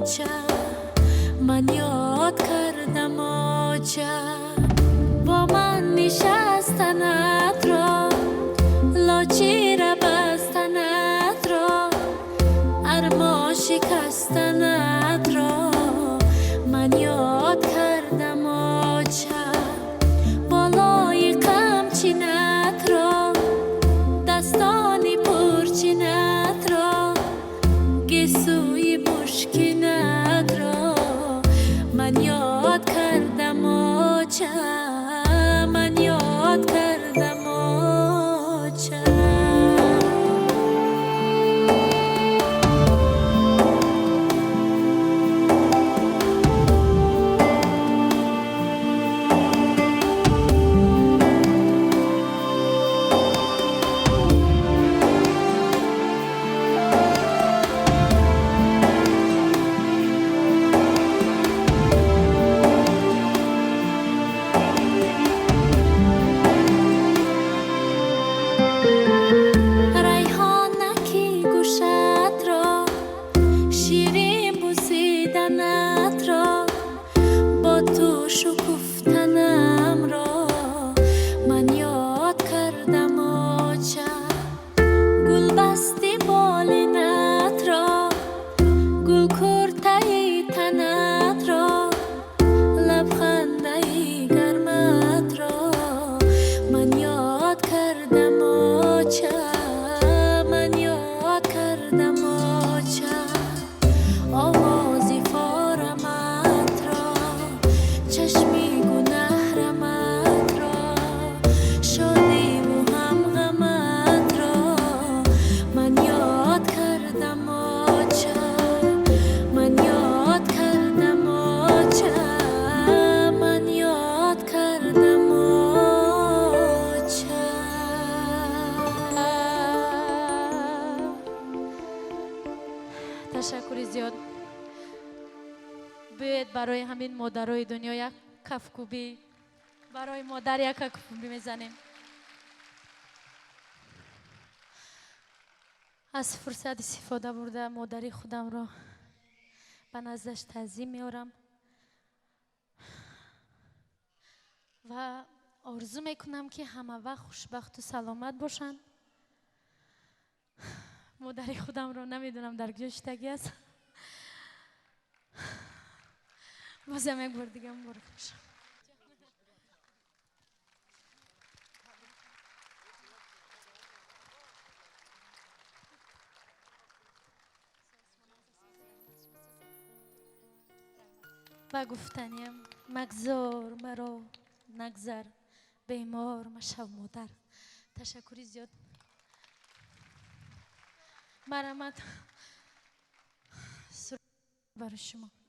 آنچه من یاد کردم آنچه با من نشستنت را لاچی را بستنت را ارما شکستنت را من یاد کردم آنچه بالای قمچینت را دستانی پرچینت را گسوی مشکینت را من یاد کردم آنچه من یاد کردم آنچه شکفتنم را من یاد کردم آنچه گل بستی بالینت را گل کرده تنت را لبخنده گرمت را من یاد کردم آنچه من یاد کردم آنچه آوازی فارمت را چشمی گنهرمت را شادی و همغمت را من یاد کردم آنچه من یاد کردم آنچه من یاد کردم آنچه تشکر زیاد باید برای همین مادرای دنیا یک کفکوبی برای مادر یک کفکوبی میزنیم. از فرصت استفاده برده مادری خودم را به نزدش تعظیم میارم و آرزو میکنم که همه وقت خوشبخت و سلامت باشن. مادری خودم را نمیدونم در کجا شدگی است. بازم یک بار دیگه مبارک باشه. و گفتنیم مگذار مرا نگذر بیمار مشو مادر. تشکری زیاد مرحمت برای شما.